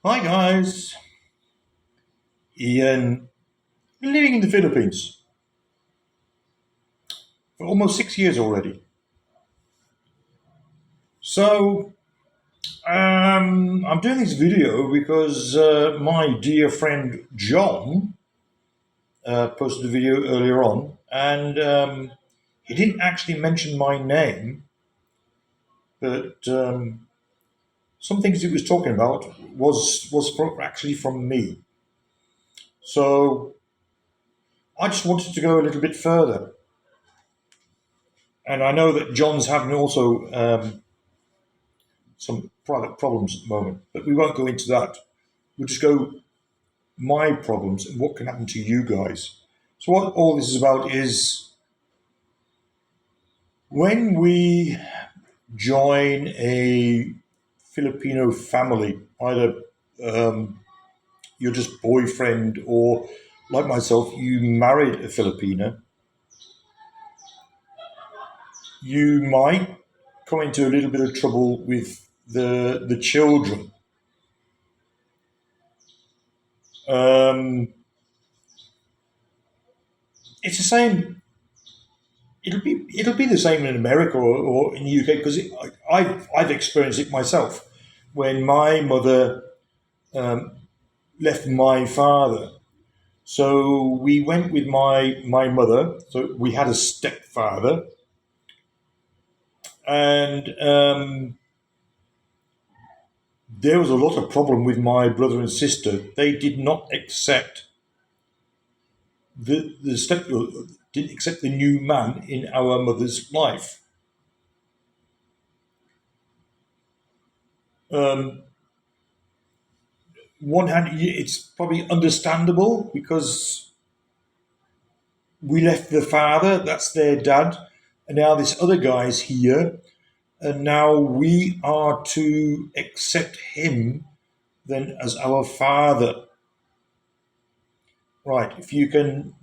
Hi guys, Ian, living in the Philippines for almost 6 years already. So I'm doing this video because my dear friend John posted a video earlier on, and he didn't actually mention my name, but some things he was talking about was actually from me. So I just wanted to go a little bit further, and I know that John's having also some private problems at the moment, but we won't go into that. We'll just go my problems and what can happen to you guys. So what all this is about is when we join a Filipino family, either you're just boyfriend or like myself, you married a Filipina, you might come into a little bit of trouble with the children. Um, it's the same. It'll be the same in America or in the UK because I've experienced it myself when my mother um, left my father. So we went with my mother. So we had a stepfather, and there was a lot of problem with my brother and sister. They did not accept the step didn't accept the new man in our mother's life. Um, One hand, it's probably understandable because we left the father, that's their dad, and now this other guy's here, and now we are to accept him then as our father. Right, if you can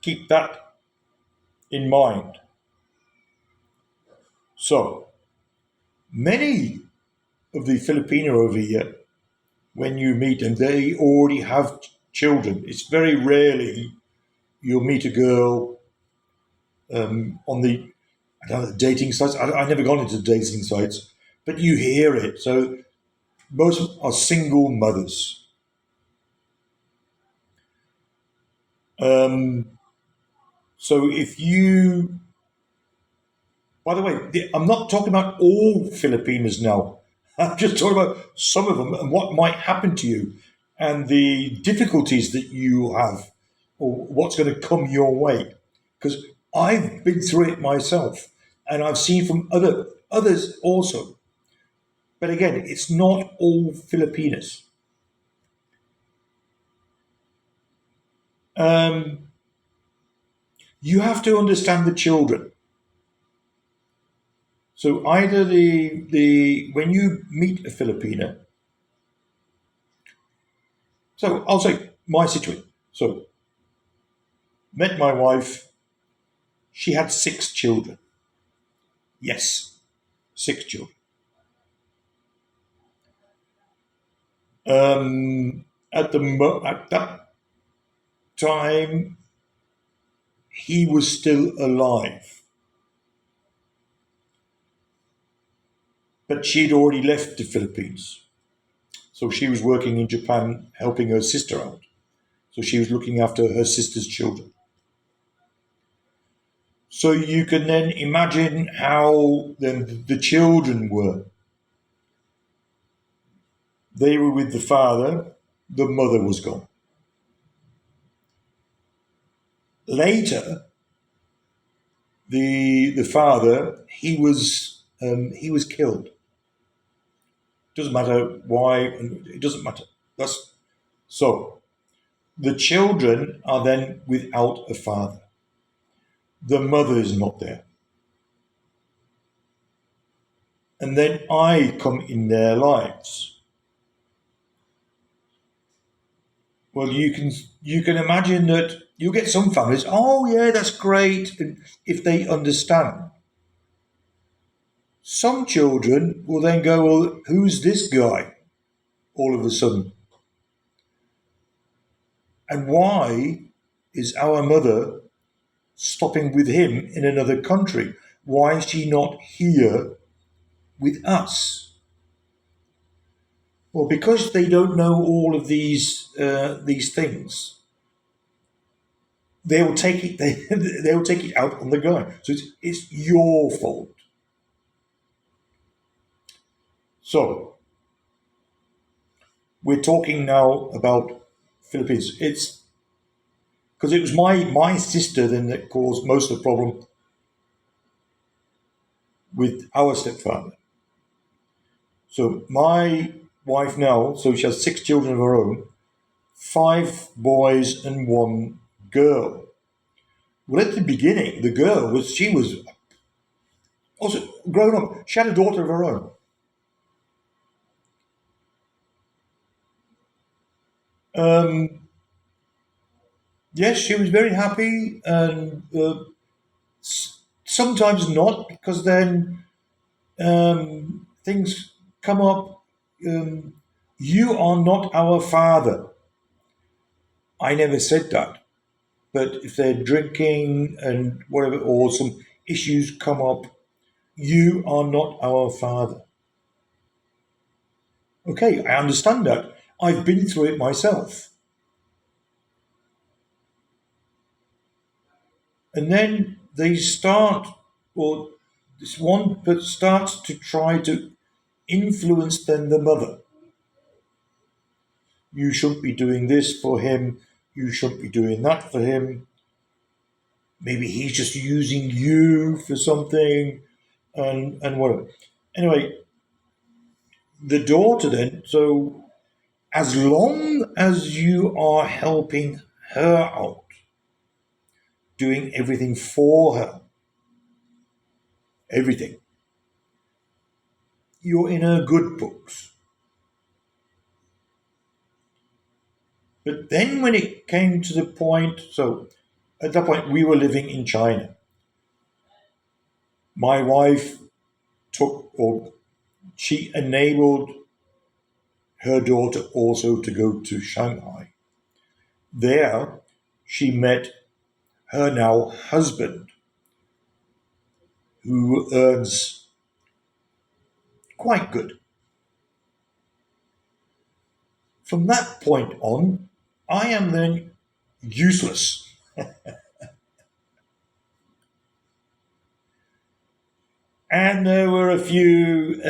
keep that in mind. So, many of the Filipino over here, when you meet them, they already have children. It's very rarely you'll meet a girl on the I don't know, dating sites. I've never gone into dating sites, but you hear it. So most are single mothers. Um, so if you, by the way, I'm not talking about all Filipinos now. I'm just talking about some of them and what might happen to you and the difficulties that you have or what's going to come your way. Because I've been through it myself and I've seen from others also. But again, it's not all Filipinos. Um, you have to understand the children. So either the when you meet a Filipina, so I'll say my situation. So met my wife. She had 6 children. Yes, 6 children. At that time, he was still alive, but she'd already left the Philippines. So she was working in Japan, helping her sister out. So she was looking after her sister's children. So you can then imagine how then the children were. They were with the father, the mother was gone. Later, the father he was killed. Doesn't matter why, it doesn't matter. That's so the children are then without a father. The mother is not there. And then I come in their lives. Well, you can imagine that you get some families. Oh yeah, that's great, and if they understand. Some children will then go, well, who's this guy all of a sudden? And why is our mother stopping with him in another country? Why is she not here with us? Well, because they don't know all of these things, they'll take it. They'll take it out on the guy. So it's your fault. So we're talking now about Philippines. It's because it was my sister then that caused most of the problem with our stepfather. So my wife now, so she has six children of her own, five boys and one girl. Well, at the beginning, the girl was she was also grown up. She had a daughter of her own. Um, yes, she was very happy, and sometimes not because then things come up. Um, you are not our father. I never said that. But if they're drinking and whatever, or some issues come up, you are not our father. Okay, I understand that. I've been through it myself. And then they start, or this one but starts to try to influence then the mother. You shouldn't be doing this for him. You shouldn't be doing that for him. Maybe he's just using you for something and whatever. Anyway, the daughter then, so as long as you are helping her out, doing everything for her, everything, you're in her good books. But then when it came to the point, so at that point we were living in China. My wife took, or she enabled her daughter also to go to Shanghai. There, she met her now husband, who earns quite good. From that point on, I am then useless. And there were a few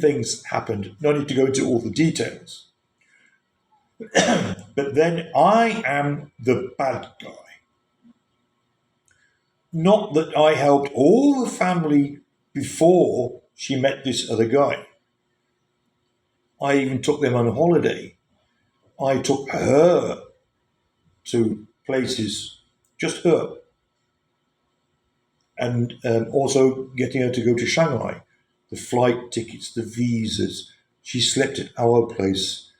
things happened. No need to go into all the details. But then I am the bad guy. Not that I helped all the family before she met this other guy. I even took them on holiday. I took her to places, just her, and also getting her to go to Shanghai. The flight tickets, the visas. She slept at our place.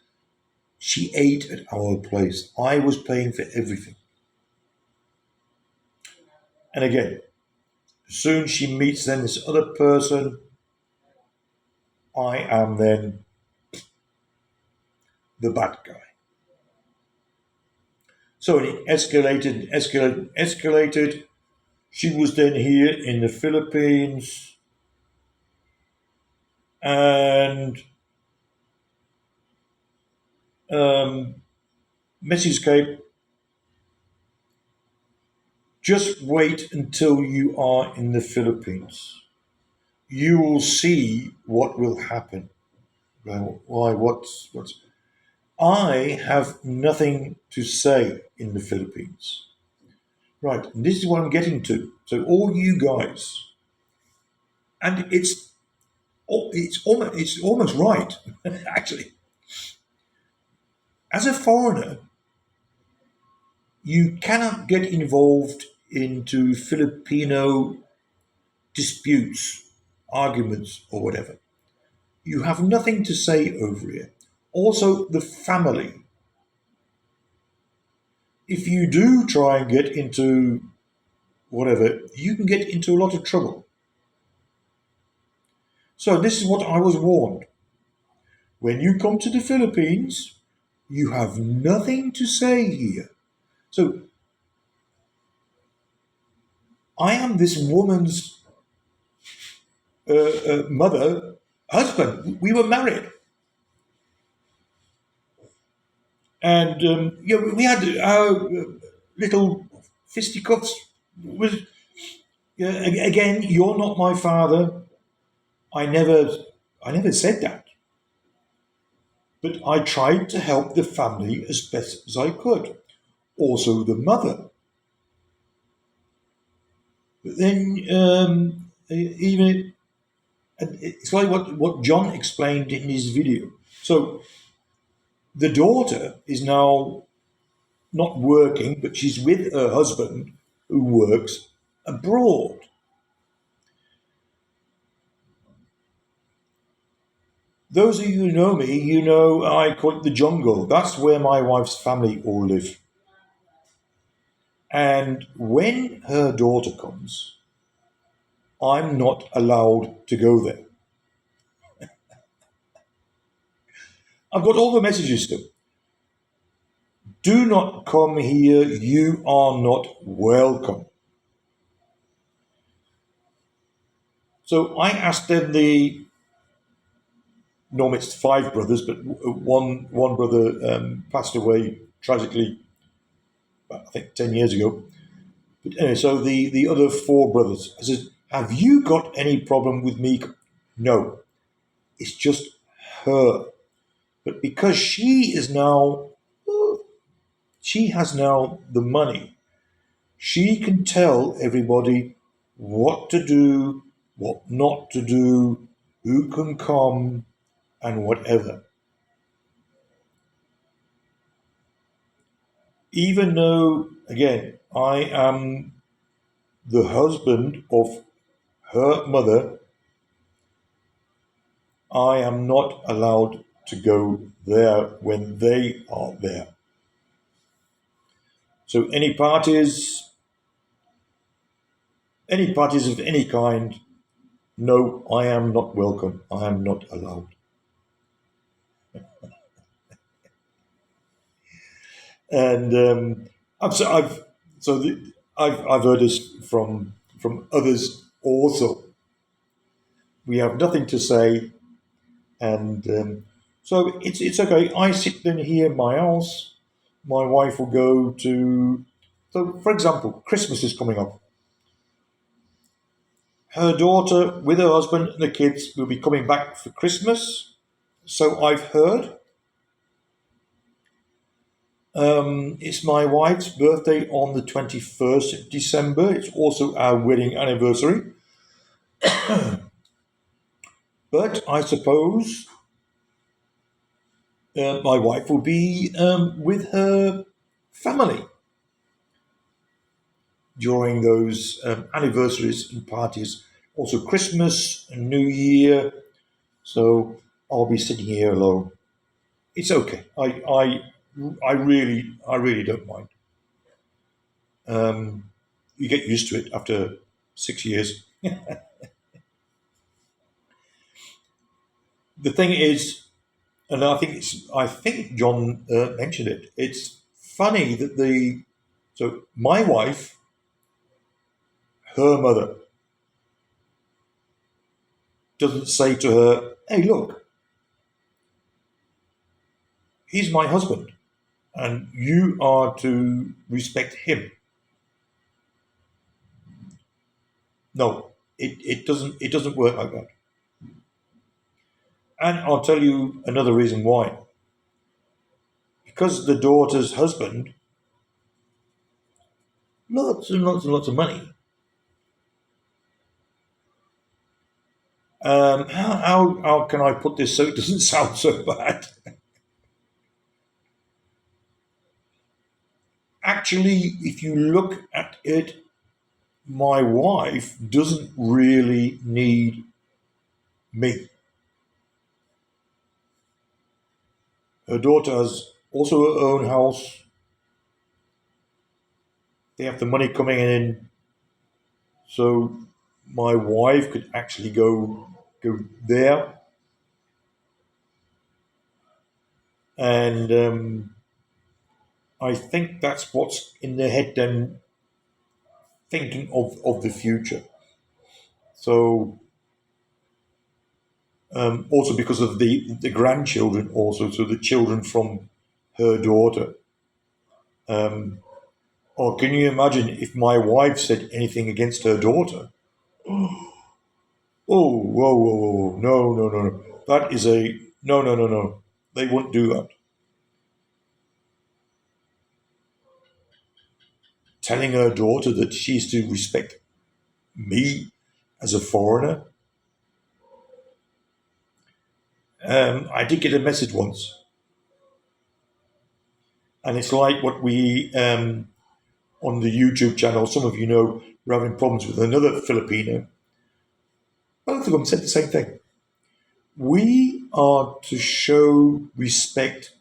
She ate at our place. I was paying for everything. And again, soon she meets then this other person. I am then the bad guy. So it escalated, escalated, escalated. She was then here in the Philippines, and um, Mrs. Cape, just wait until you are in the Philippines. You will see what will happen. Well, why? What's? I have nothing to say in the Philippines. Right, and this is what I'm getting to. So all you guys, and it's almost right, actually. As a foreigner, you cannot get involved into Filipino disputes, arguments, or whatever. You have nothing to say over here. Also, the family. If you do try and get into whatever, you can get into a lot of trouble. So this is what I was warned. When you come to the Philippines, you have nothing to say here. So I am this woman's mother, husband. We were married, and yeah, we had our little fisticuffs. Was yeah, again, you're not my father. I never, I never said that, but I tried to help the family as best as I could. Also, the mother. But then, even it's like what John explained in his video. So the daughter is now not working, but she's with her husband who works abroad. Those of you who know me, you know I call it the jungle. That's where my wife's family all live. And when her daughter comes, I'm not allowed to go there. I've got all the messages still. Do not come here. You are not welcome. So I asked them the normally it's five brothers, but one brother passed away tragically, I think 10 years ago. But anyway, so the other four brothers. I said, "Have you got any problem with me?" No, it's just her. But because she has now the money. She can tell everybody what to do, what not to do, who can come, and whatever. Even though, again, I am the husband of her mother, I am not allowed to go there when they are there. So any parties of any kind, no, I am not welcome. I am not allowed. And I've so the, I've heard this from others also. We have nothing to say, and so it's okay. I sit then here in my house. My wife will go to. So, for example, Christmas is coming up. Her daughter, with her husband and the kids, will be coming back for Christmas. So I've heard. It's my wife's birthday on the 21st of December. It's also our wedding anniversary. But I suppose my wife will be with her family during those anniversaries and parties. Also, Christmas and New Year. So I'll be sitting here alone. It's okay. I really don't mind. You get used to it after 6 years. The thing is, and I think John mentioned it. It's funny that my wife, her mother, doesn't say to her, "Hey, look, he's my husband, and you are to respect him." No, it doesn't work like that. And I'll tell you another reason why. Because the daughter's husband, lots and lots and lots of money. How can I put this so it doesn't sound so bad? Actually, if you look at it, my wife doesn't really need me. Her daughter has also her own house. They have the money coming in, so my wife could actually go go there, and I think that's what's in their head then, thinking of the future. So also because of the grandchildren, also so the children from her daughter. Um, or can you imagine if my wife said anything against her daughter? Oh, whoa, whoa, whoa, whoa. No, no, no, no. That is a no, no, no, no. They wouldn't do that. Telling her daughter that she's to respect me as a foreigner. I did get a message once, and it's like what we on the YouTube channel. Some of you know we're having problems with another Filipino. Both of them said the same thing. We are to show respect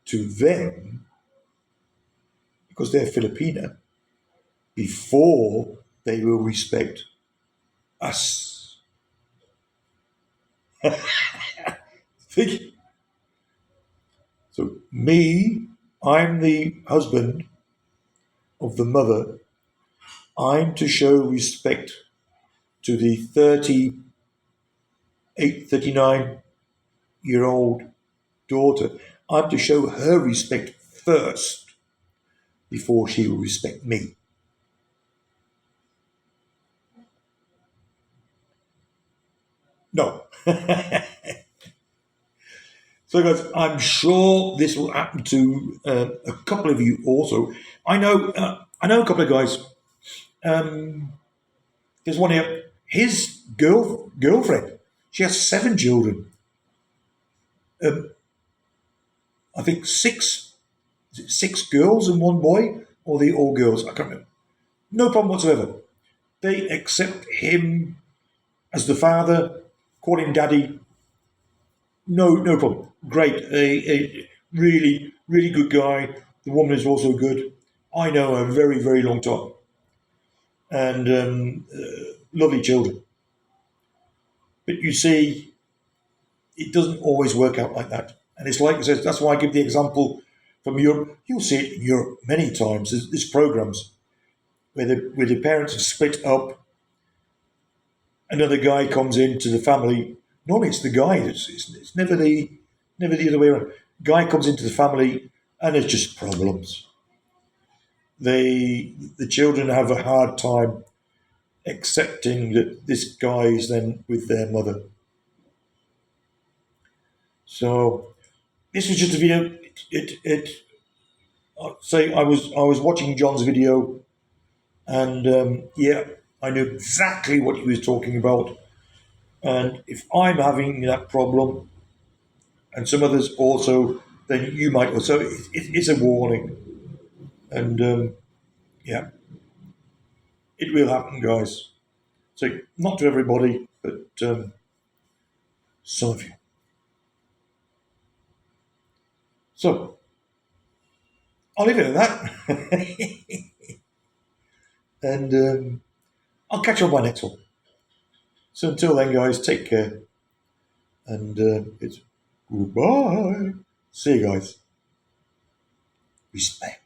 to them because they're Filipino before they will respect us. Think. So me, I'm the husband of the mother. I'm to show respect to the 38, 39-year old daughter. I'm to show her respect first before she will respect me. No. So, guys, I'm sure this will happen to a couple of you also. I know a couple of guys. Um, there's one here. His girlfriend. She has 7 children. Um, I think six girls and one boy, or the all girls. I can't remember. No problem whatsoever. They accept him as the father, call him daddy. No, no problem. Great. A really, really good guy. The woman is also good. I know a very, very long time. And lovely children. But you see, it doesn't always work out like that. And it's like I said, that's why I give the example from Europe. You'll see it in Europe many times. There's programs where the parents are split up. Another guy comes into the family. Normally, it's the guy. It's never the other way around. Guy comes into the family, and it's just problems. The children have a hard time accepting that this guy is then with their mother. So this was just a video. It I'd say I was watching John's video, and yeah, I knew exactly what he was talking about. And if I'm having that problem, and some others also, then you might also. It's a warning, and yeah, it will happen, guys. So not to everybody, but some of you. So I'll leave it at that, and I'll catch you on my next one. So until then, guys, take care, and it's goodbye. See you guys. Respect.